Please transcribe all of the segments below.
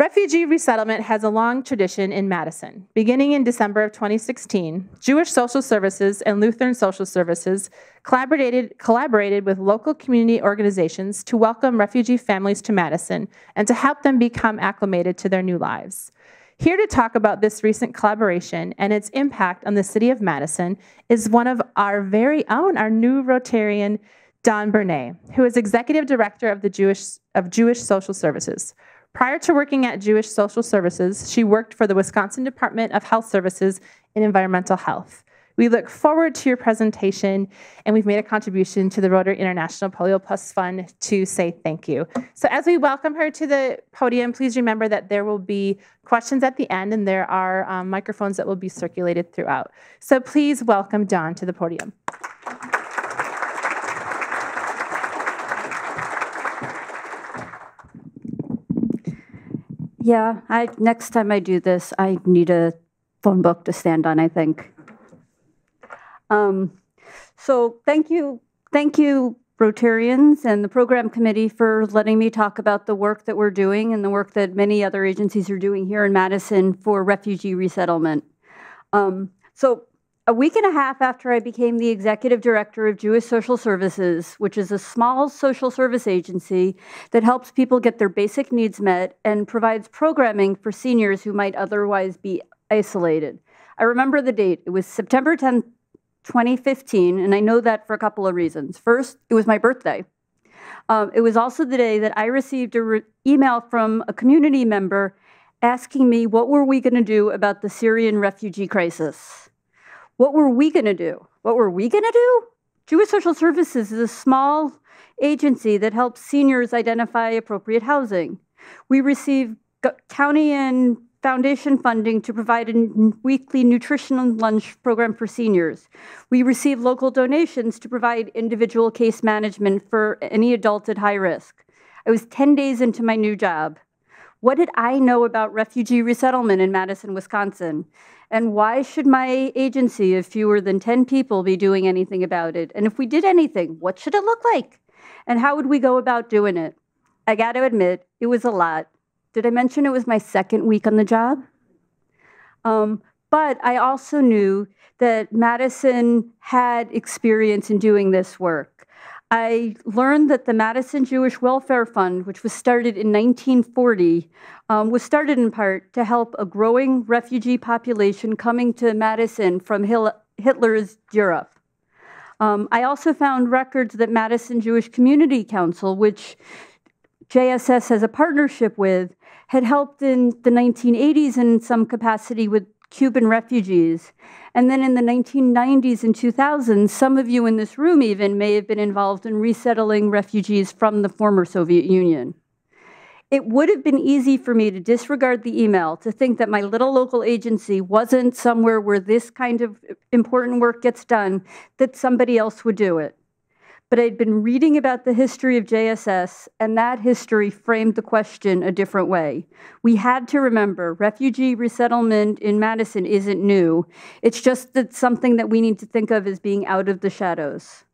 Refugee resettlement has a long tradition in Madison. Beginning in December of 2016, Jewish Social Services and Lutheran Social Services collaborated with local community organizations to welcome refugee families to Madison and to help them become acclimated to their new lives. Here to talk about this recent collaboration and its impact on the city of Madison is one of our very own, our new Rotarian, Don Berney, who is Executive Director of Jewish Social Services. Prior to working at Jewish Social Services, she worked for the Wisconsin Department of Health Services in Environmental Health. We look forward to your presentation, and we've made a contribution to the Rotary International Polio Plus Fund to say thank you. So as we welcome her to the podium, please remember that there will be questions at the end, and there are microphones that will be circulated throughout. So please welcome Dawn to the podium. Yeah, next time I do this, I need a phone book to stand on, I think. So thank you, Rotarians and the program committee for letting me talk about the work that we're doing and the work that many other agencies are doing here in Madison for refugee resettlement. So a week and a half after I became the executive director of Jewish Social Services, which is a small social service agency that helps people get their basic needs met and provides programming for seniors who might otherwise be isolated. I remember the date. It was September 10th, 2015, and I know that for a couple of reasons. First, it was my birthday. It was also the day that I received an email from a community member asking me what were we going to do about the Syrian refugee crisis. What were we going to do? What were we going to do? Jewish Social Services is a small agency that helps seniors identify appropriate housing. We receive county and foundation funding to provide a weekly nutritional lunch program for seniors. We receive local donations to provide individual case management for any adult at high risk. I was 10 days into my new job. What did I know about refugee resettlement in Madison, Wisconsin? And why should my agency of fewer than 10 people be doing anything about it? And if we did anything, what should it look like? And how would we go about doing it? I got to admit, it was a lot. Did I mention it was my second week on the job? But I also knew that Madison had experience in doing this work. I learned that the Madison Jewish Welfare Fund, which was started in 1940, was started in part to help a growing refugee population coming to Madison from Hitler's Europe. I also found records that Madison Jewish Community Council, which JSS has a partnership with, had helped in the 1980s in some capacity with Cuban refugees. And then in the 1990s and 2000s, some of you in this room even may have been involved in resettling refugees from the former Soviet Union. It would have been easy for me to disregard the email, to think that my little local agency wasn't somewhere where this kind of important work gets done, that somebody else would do it. But I'd been reading about the history of JSS, and that history framed the question a different way. We had to remember refugee resettlement in Madison isn't new. It's just that something that we need to think of as being out of the shadows.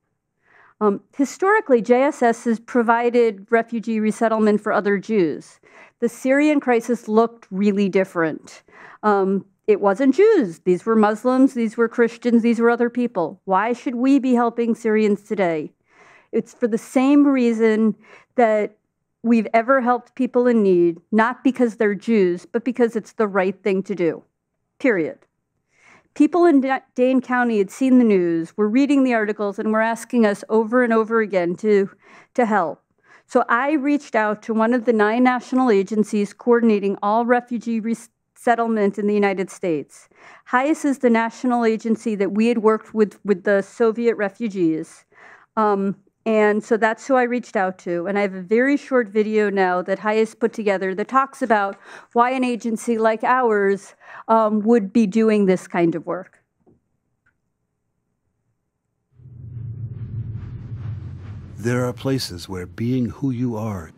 Historically, JSS has provided refugee resettlement for other Jews. The Syrian crisis looked really different. It wasn't Jews. These were Muslims, these were Christians, these were other people. Why should we be helping Syrians today? It's for the same reason that we've ever helped people in need, not because they're Jews, but because it's the right thing to do, period. People in Dane County had seen the news, were reading the articles, and were asking us over and over again to help. So I reached out to one of the 9 national agencies coordinating all refugee resettlement in the United States. HIAS is the national agency that we had worked with the Soviet refugees. And so that's who I reached out to. And I have a very short video now that HIAS put together that talks about why an agency like ours would be doing this kind of work. There are places where being who you are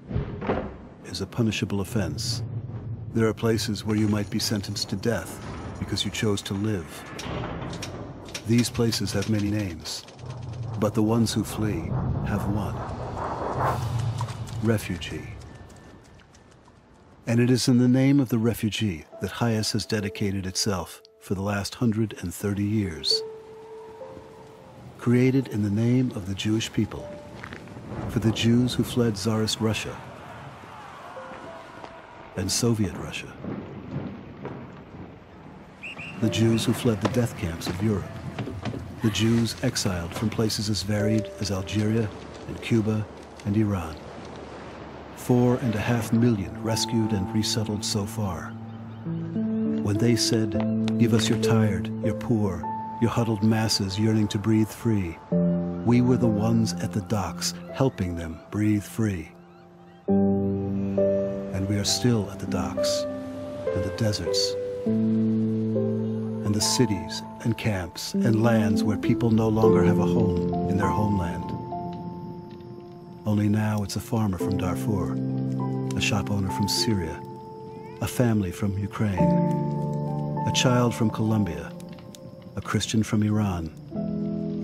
is a punishable offense. There are places where you might be sentenced to death because you chose to live. These places have many names. But the ones who flee have one: refugee. And it is in the name of the refugee that Hayes has dedicated itself for the last 130 years. Created in the name of the Jewish people, for the Jews who fled Tsarist Russia and Soviet Russia, the Jews who fled the death camps of Europe, the Jews exiled from places as varied as Algeria and Cuba and Iran. 4.5 million rescued and resettled so far. When they said, "Give us your tired, your poor, your huddled masses yearning to breathe free," we were the ones at the docks helping them breathe free. And we are still at the docks, and the deserts, and the cities and camps and lands where people no longer have a home in their homeland. Only now it's a farmer from Darfur, a shop owner from Syria, a family from Ukraine, a child from Colombia, a Christian from Iran,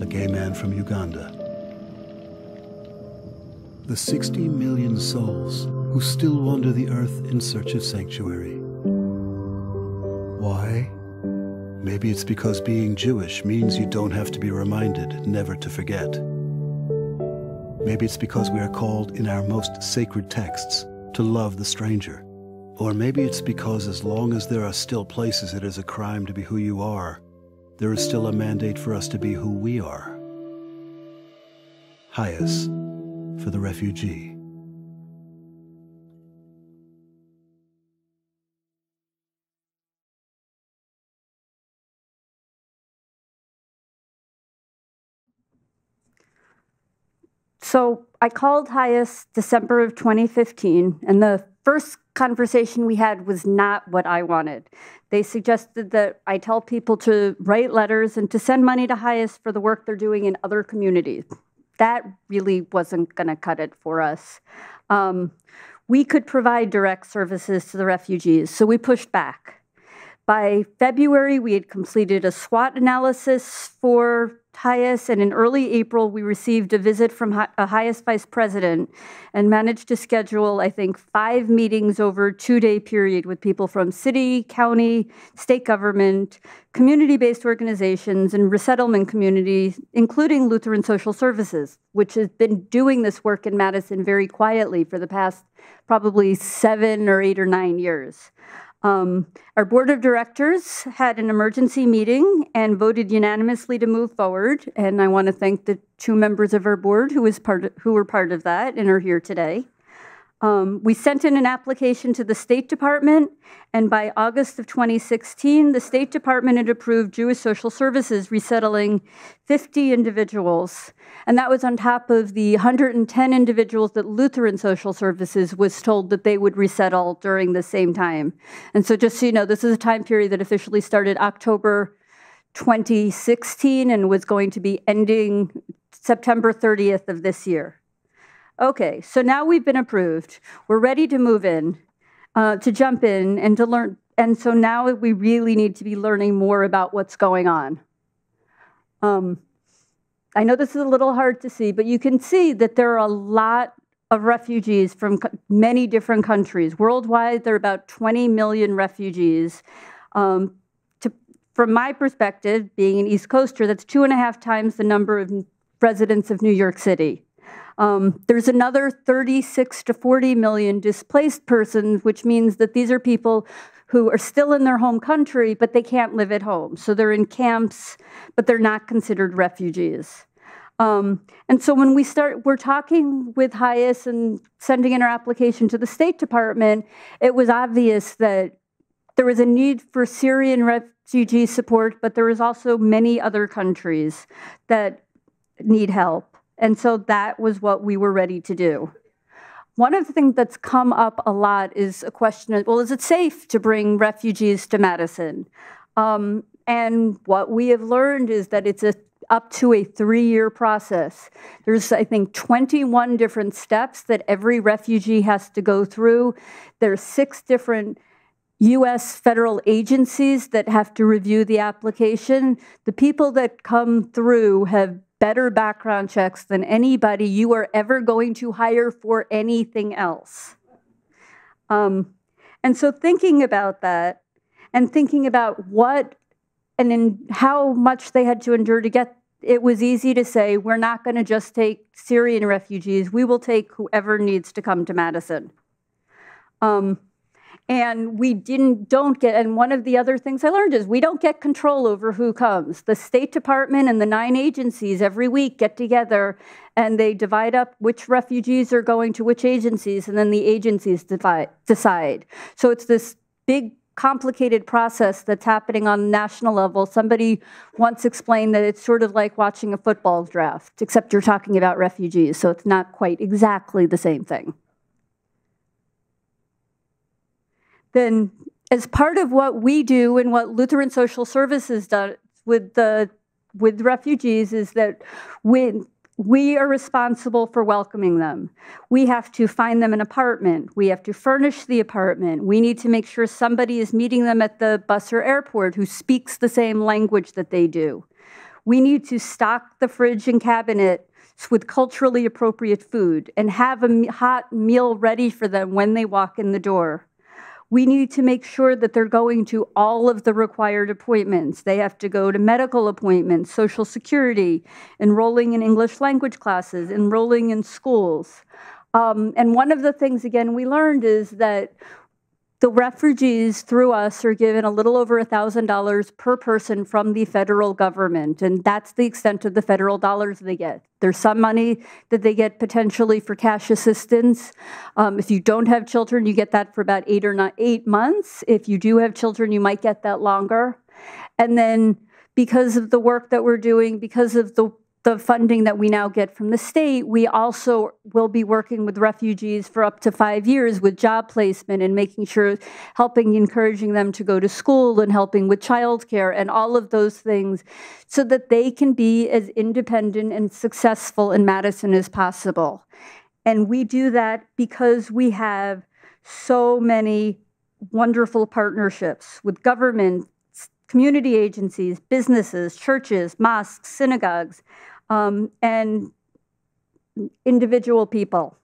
a gay man from Uganda. The 60 million souls who still wander the earth in search of sanctuary. Why? Maybe it's because being Jewish means you don't have to be reminded never to forget. Maybe it's because we are called in our most sacred texts to love the stranger. Or maybe it's because as long as there are still places it is a crime to be who you are, there is still a mandate for us to be who we are. Hayes, for the refugee. So I called Hayes December of 2015, and the first conversation we had was not what I wanted. They suggested that I tell people to write letters and to send money to Hayes for the work they're doing in other communities. That really wasn't going to cut it for us. We could provide direct services to the refugees, so we pushed back. By February, we had completed a SWOT analysis for Hayes, and in early April, we received a visit from a Hayes vice president and managed to schedule, I think, 5 meetings over a 2-day period with people from city, county, state government, community-based organizations, and resettlement communities, including Lutheran Social Services, which has been doing this work in Madison very quietly for the past probably 7 or 8 or 9 years. Our board of directors had an emergency meeting and voted unanimously to move forward. And I want to thank the 2 members of our board who were part of that and are here today. We sent in an application to the State Department, and by August of 2016, the State Department had approved Jewish Social Services resettling 50 individuals. And that was on top of the 110 individuals that Lutheran Social Services was told that they would resettle during the same time. And so just so you know, this is a time period that officially started October 2016 and was going to be ending September 30th of this year. Okay, so now we've been approved. We're ready to move in, to jump in and to learn. And so now we really need to be learning more about what's going on. I know this is a little hard to see, but you can see that there are a lot of refugees from many different countries. Worldwide, there are about 20 million refugees. From my perspective, being an East Coaster, that's 2.5 times the number of residents of New York City. There's another 36 to 40 million displaced persons, which means that these are people who are still in their home country, but they can't live at home. So they're in camps, but they're not considered refugees. And so when we're talking with Hayes and sending in our application to the State Department, it was obvious that there was a need for Syrian refugee support, but there was also many other countries that need help. And so that was what we were ready to do. One of the things that's come up a lot is a question of, well, is it safe to bring refugees to Madison? And what we have learned is that it's up to a 3-year process. There's, I think, 21 different steps that every refugee has to go through. There's 6 different U.S. federal agencies that have to review the application. The people that come through have better background checks than anybody you are ever going to hire for anything else. And And so thinking about that and thinking about what and in how much they had to endure to get, it was easy to say, we're not going to just take Syrian refugees. We will take whoever needs to come to Madison. And we don't get, and one of the other things I learned is we don't get control over who comes. The State Department and the 9 agencies every week get together and they divide up which refugees are going to which agencies, and then the agencies decide. So it's this big, complicated process that's happening on a national level. Somebody once explained that it's sort of like watching a football draft, except you're talking about refugees, so it's not quite exactly the same thing. Then, as part of what we do and what Lutheran Social Services does with refugees is that we are responsible for welcoming them. We have to find them an apartment. We have to furnish the apartment. We need to make sure somebody is meeting them at the bus or airport who speaks the same language that they do. We need to stock the fridge and cabinet with culturally appropriate food and have a hot meal ready for them when they walk in the door. We need to make sure that they're going to all of the required appointments. They have to go to medical appointments, Social Security, enrolling in English language classes, enrolling in schools. And one of the things, again, we learned is that the refugees through us are given a little over $1,000 per person from the federal government, and that's the extent of the federal dollars they get. There's some money that they get potentially for cash assistance. If you don't have children, you get that for about 8 months. If you do have children, you might get that longer. And then because of the work that we're doing, because of the funding that we now get from the state, we also will be working with refugees for up to 5 years with job placement and making sure, encouraging them to go to school and helping with childcare and all of those things so that they can be as independent and successful in Madison as possible. And we do that because we have so many wonderful partnerships with government, community agencies, businesses, churches, mosques, synagogues, and individual people.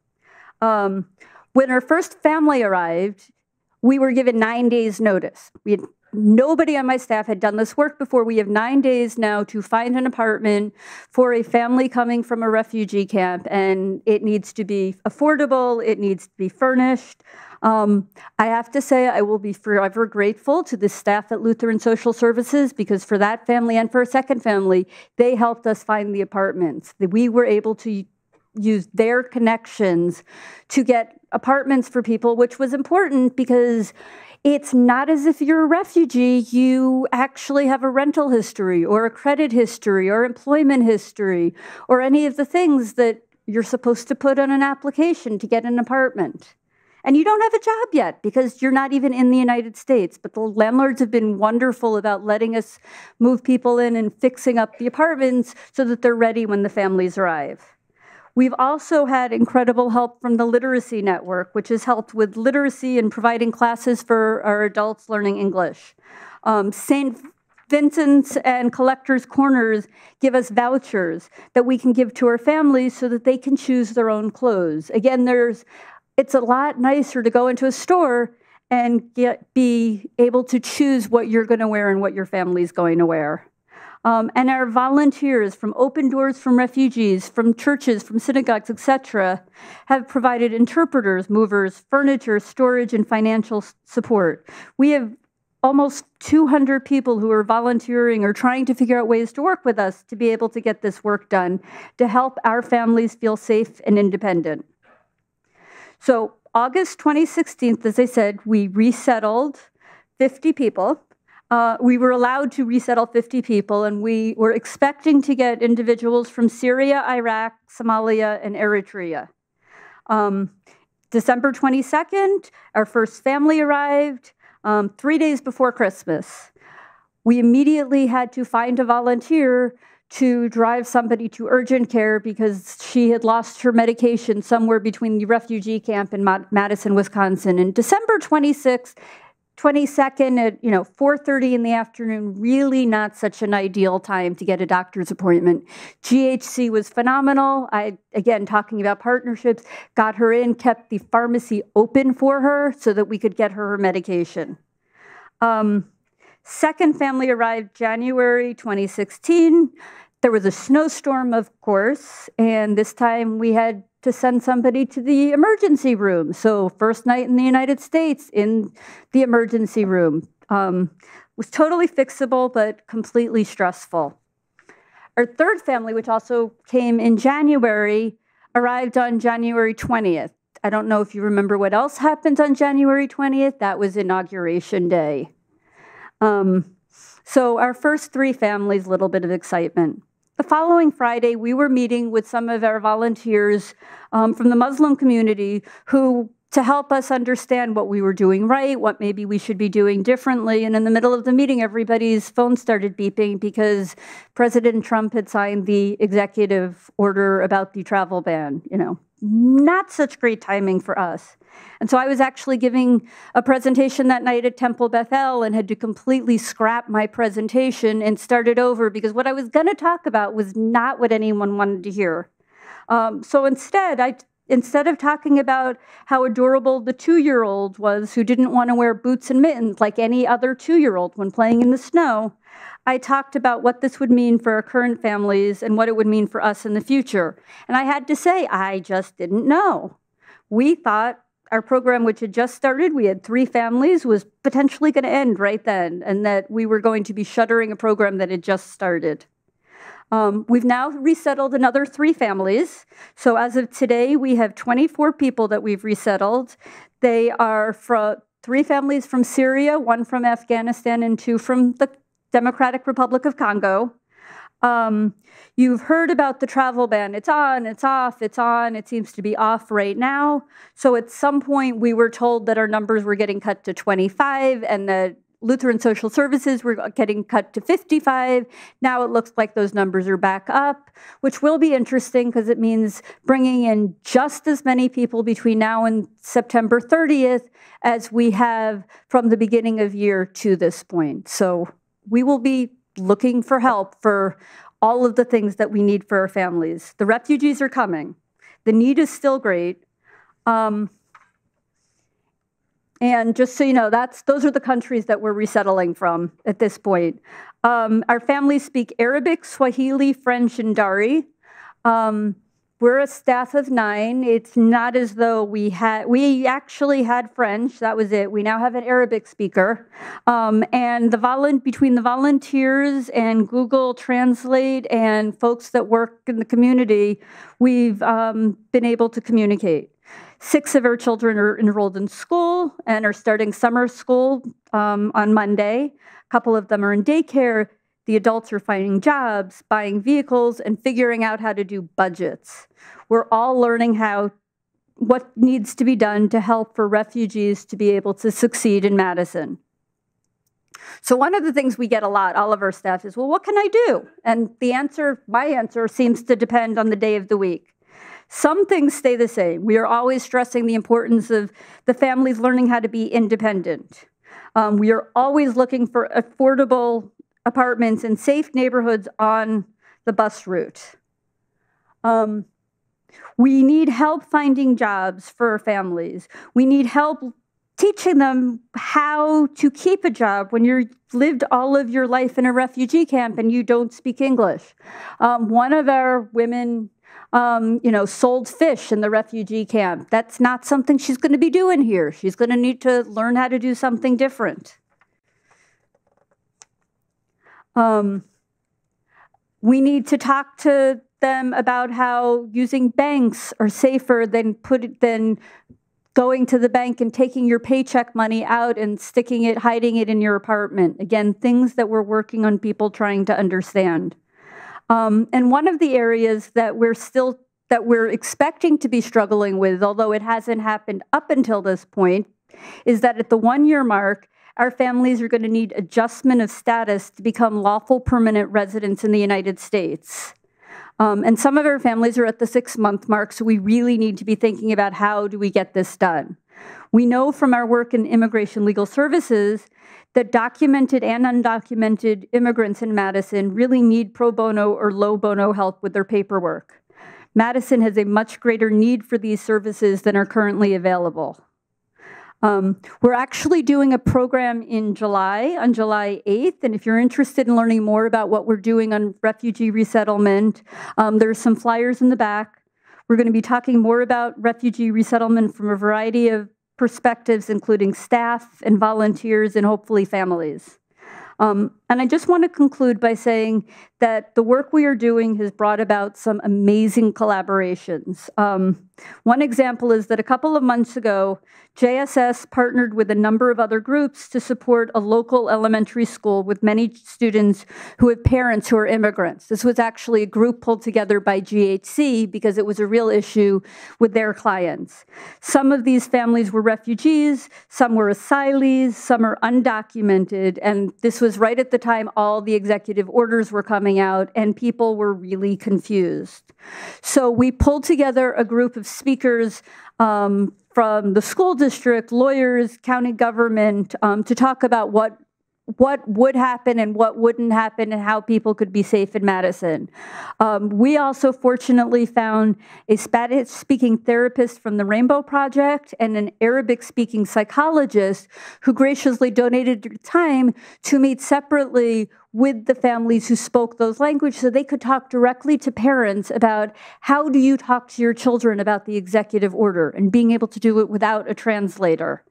When our first family arrived, we were given 9 days' notice. Nobody on my staff had done this work before. We have 9 days now to find an apartment for a family coming from a refugee camp, and it needs to be affordable, it needs to be furnished. I have to say I will be forever grateful to the staff at Lutheran Social Services because for that family and for a second family, they helped us find the apartments. We were able to use their connections to get apartments for people, which was important because it's not as if you're a refugee. You actually have a rental history or a credit history or employment history or any of the things that you're supposed to put on an application to get an apartment. And you don't have a job yet because you're not even in the United States. But the landlords have been wonderful about letting us move people in and fixing up the apartments so that they're ready when the families arrive. We've also had incredible help from the Literacy Network, which has helped with literacy and providing classes for our adults learning English. St. Vincent's and Collectors Corners give us vouchers that we can give to our families so that they can choose their own clothes. Again, it's a lot nicer to go into a store and be able to choose what you're going to wear and what your family's going to wear. And our volunteers from Open Doors from Refugees, from churches, from synagogues, etc., have provided interpreters, movers, furniture, storage, and financial support. We have almost 200 people who are volunteering or trying to figure out ways to work with us to be able to get this work done, to help our families feel safe and independent. So August 2016, as I said, we resettled 50 people. We were allowed to resettle 50 people, and we were expecting to get individuals from Syria, Iraq, Somalia, and Eritrea. December 22nd, our first family arrived 3 days before Christmas. We immediately had to find a volunteer to drive somebody to urgent care because she had lost her medication somewhere between the refugee camp in Madison, Wisconsin. And December 26th, 22nd at 4:30 in the afternoon, really not such an ideal time to get a doctor's appointment. GHC was phenomenal. Again, talking about partnerships, got her in, kept the pharmacy open for her so that we could get her medication. Second family arrived January 2016. There was a snowstorm, of course, and this time we had to send somebody to the emergency room. So first night in the United States in the emergency room. Was totally fixable, but completely stressful. Our third family, which also came in January, arrived on January 20th. I don't know if you remember what else happened on January 20th. That was Inauguration Day. So our first three families, a little bit of excitement. The following Friday, we were meeting with some of our volunteers from the Muslim community to help us understand what we were doing right, what maybe we should be doing differently. And in the middle of the meeting, everybody's phone started beeping because President Trump had signed the executive order about the travel ban. Not such great timing for us. And so I was actually giving a presentation that night at Temple Bethel and had to completely scrap my presentation and start it over because what I was going to talk about was not what anyone wanted to hear. So instead of talking about how adorable the 2-year-old was who didn't want to wear boots and mittens like any other 2-year-old when playing in the snow, I talked about what this would mean for our current families and what it would mean for us in the future. And I had to say, I just didn't know. We thought our program, which had just started, we had 3 families, was potentially going to end right then, and that we were going to be shuttering a program that had just started. We've now resettled another 3 families. So as of today, we have 24 people that we've resettled. They are 3 families from Syria, 1 from Afghanistan, and 2 from the Democratic Republic of Congo. You've heard about the travel ban. It's on, it's off, it's on. It seems to be off right now. So at some point, we were told that our numbers were getting cut to 25 and that Lutheran Social Services were getting cut to 55. Now it looks like those numbers are back up, which will be interesting because it means bringing in just as many people between now and September 30th as we have from the beginning of year to this point. So we will be looking for help for all of the things that we need for our families. The refugees are coming. The need is still great. And just so you know, those are the countries that we're resettling from at this point. Our families speak Arabic, Swahili, French, and Dari. We're a staff of 9. It's not as though we actually had French. That was it. We now have an Arabic speaker. And between the volunteers and Google Translate and folks that work in the community, we've been able to communicate. 6 of our children are enrolled in school and are starting summer school on Monday. A couple of them are in daycare. The adults are finding jobs, buying vehicles, and figuring out how to do budgets. We're all learning what needs to be done to help for refugees to be able to succeed in Madison. So one of the things we get a lot, all of our staff, is, well, what can I do? And my answer seems to depend on the day of the week. Some things stay the same. We are always stressing the importance of the families learning how to be independent. We are always looking for affordable apartments in safe neighborhoods on the bus route. We need help finding jobs for our families. We need help teaching them how to keep a job when you've lived all of your life in a refugee camp and you don't speak English. One of our women sold fish in the refugee camp. That's not something she's going to be doing here. She's going to need to learn how to do something different. We need to talk to them about how using banks are safer than going to the bank and taking your paycheck money out and hiding it in your apartment. Again, things that we're working on people trying to understand. And one of the areas that we're expecting to be struggling with, although it hasn't happened up until this point, is that at the 1-year mark, our families are going to need adjustment of status to become lawful permanent residents in the United States. And some of our families are at the 6-month mark, so we really need to be thinking about how do we get this done. We know from our work in immigration legal services that documented and undocumented immigrants in Madison really need pro bono or low bono help with their paperwork. Madison has a much greater need for these services than are currently available. We're actually doing a program in July, on July 8th, and if you're interested in learning more about what we're doing on refugee resettlement, there's some flyers in the back. We're going to be talking more about refugee resettlement from a variety of perspectives, including staff and volunteers and hopefully families. And I just want to conclude by saying that the work we are doing has brought about some amazing collaborations. One example is that a couple of months ago, JSS partnered with a number of other groups to support a local elementary school with many students who have parents who are immigrants. This was actually a group pulled together by GHC because it was a real issue with their clients. Some of these families were refugees, some were asylees, some are undocumented, and this was right at the time all the executive orders were coming out and people were really confused. So we pulled together a group of speakers from the school district, lawyers, county government, to talk about what would happen and what wouldn't happen and how people could be safe in Madison. We also fortunately found a Spanish-speaking therapist from the Rainbow Project and an Arabic-speaking psychologist who graciously donated their time to meet separately with the families who spoke those languages so they could talk directly to parents about how do you talk to your children about the executive order and being able to do it without a translator.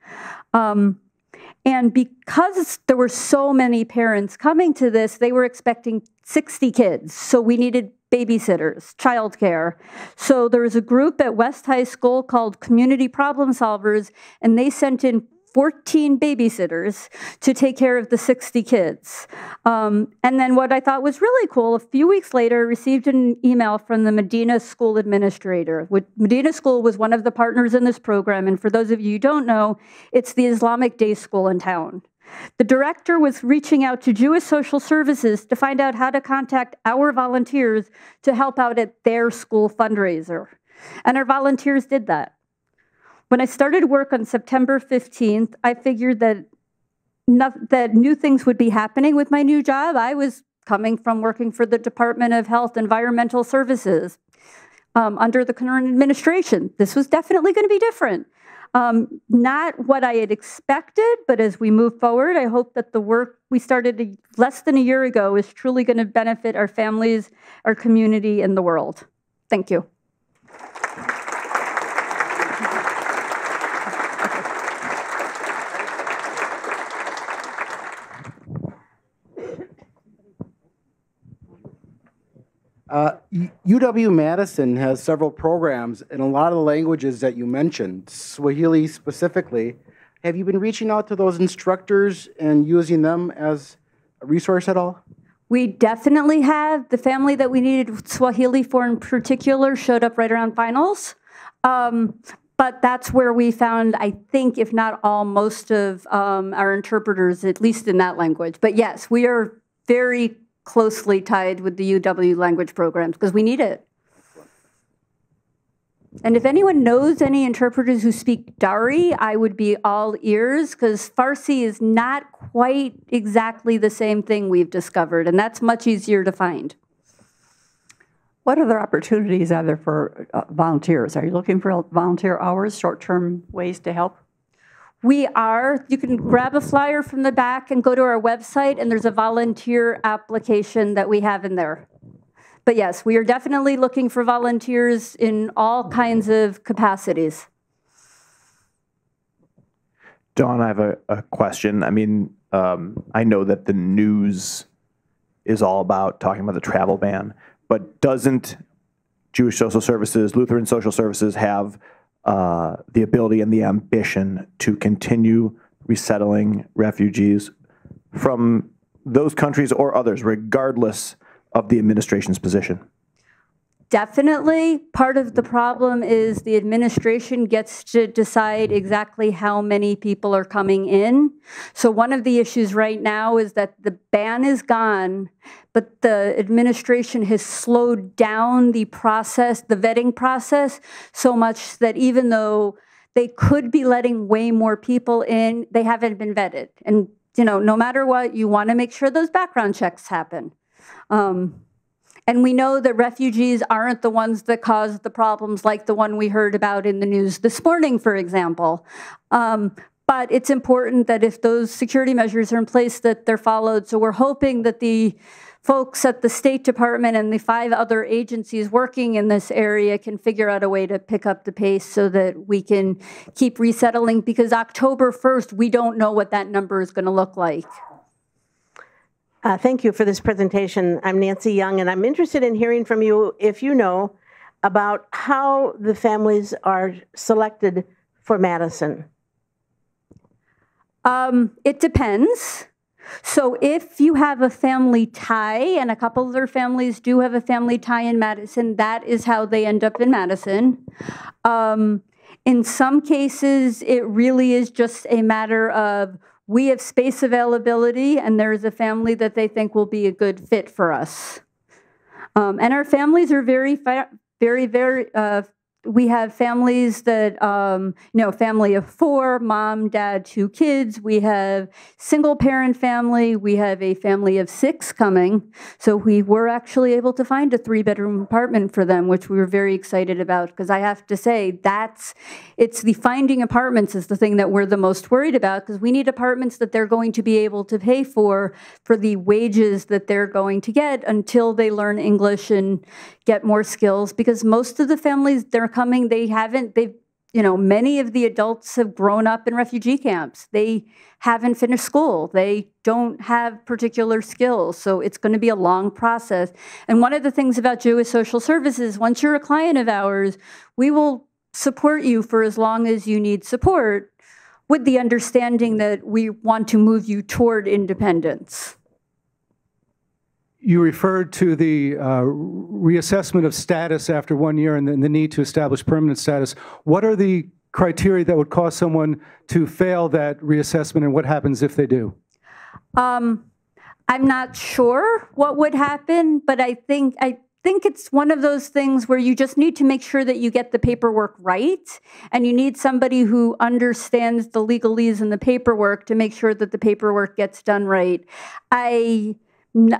And because there were so many parents coming to this, they were expecting 60 kids. So we needed babysitters, childcare. So there was a group at West High School called Community Problem Solvers, and they sent in 14 babysitters to take care of the 60 kids. And then what I thought was really cool, a few weeks later, I received an email from the Medina School administrator. Medina School was one of the partners in this program, and for those of you who don't know, it's the Islamic day school in town. The director was reaching out to Jewish social services to find out how to contact our volunteers to help out at their school fundraiser. And our volunteers did that. When I started work on September 15th, I figured that new things would be happening with my new job. I was coming from working for the Department of Health and Environmental Services under the current administration. This was definitely going to be different. Not what I had expected, but as we move forward, I hope that the work we started less than a year ago is truly going to benefit our families, our community, and the world. Thank you. UW-Madison has several programs in a lot of the languages that you mentioned, Swahili specifically. Have you been reaching out to those instructors and using them as a resource at all? We definitely have. The family that we needed Swahili for in particular showed up right around finals. But that's where we found, I think, if not all, most of our interpreters, at least in that language. But yes, we are very closely tied with the UW language programs because we need it. And if anyone knows any interpreters who speak Dari, I would be all ears because Farsi is not quite exactly the same thing we've discovered, and that's much easier to find. What other opportunities are there for volunteers? Are you looking for volunteer hours, short-term ways to help? We are. You can grab a flyer from the back and go to our website, and there's a volunteer application that we have in there. But yes, we are definitely looking for volunteers in all kinds of capacities. Dawn, I have a question. I mean, I know that the news is all about talking about the travel ban, but doesn't Jewish Social Services, Lutheran Social Services have the ability and the ambition to continue resettling refugees from those countries or others, regardless of the administration's position? Definitely. Part of the problem is the administration gets to decide exactly how many people are coming in. So one of the issues right now is that the ban is gone, but the administration has slowed down the process, the vetting process, so much that even though they could be letting way more people in, they haven't been vetted. And, you know, no matter what, you want to make sure those background checks happen. And we know that refugees aren't the ones that cause the problems like the one we heard about in the news this morning, for example. But it's important that if those security measures are in place, that they're followed. So we're hoping that the folks at the State Department and the 5 other agencies working in this area can figure out a way to pick up the pace so that we can keep resettling, because October 1st, we don't know what that number is going to look like. Thank you for this presentation. I'm Nancy Young, and I'm interested in hearing from you, if you know, about how the families are selected for Madison. It depends. So if you have a family tie, and a couple of their families do have a family tie in Madison, that is how they end up in Madison. In some cases, it really is just a matter of we have space availability and there's a family that they think will be a good fit for us. And our families are very, we have families that, you know, family of 4, mom, dad, 2 kids. We have single parent family. We have a family of 6 coming. So we were actually able to find a 3-bedroom apartment for them, which we were very excited about, because I have to say it's the finding apartments is the thing that we're the most worried about, because we need apartments that they're going to be able to pay for the wages that they're going to get until they learn English and get more skills, because most of the families they're coming, you know, many of the adults have grown up in refugee camps. They haven't finished school. They don't have particular skills. So it's going to be a long process. And one of the things about Jewish Social Services, once you're a client of ours, we will support you for as long as you need support, with the understanding that we want to move you toward independence. You referred to the reassessment of status after 1 year and the need to establish permanent status. What are the criteria that would cause someone to fail that reassessment, and what happens if they do? I'm not sure what would happen, but I think it's one of those things where you just need to make sure that you get the paperwork right, and you need somebody who understands the legalese and the paperwork to make sure that the paperwork gets done right.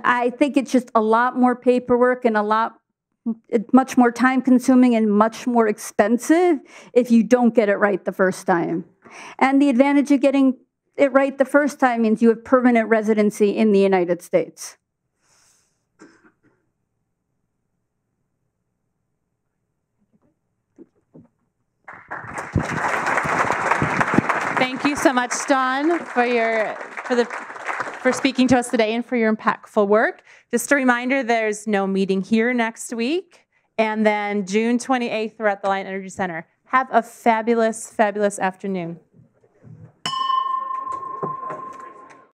I think it's just a lot more paperwork and much more time consuming and much more expensive if you don't get it right the first time. And the advantage of getting it right the first time means you have permanent residency in the United States. Thank you so much, Dawn, for speaking to us today and for your impactful work. Just a reminder, there's no meeting here next week. And then June 28th, we're at the Lion Energy Center. Have a fabulous, fabulous afternoon.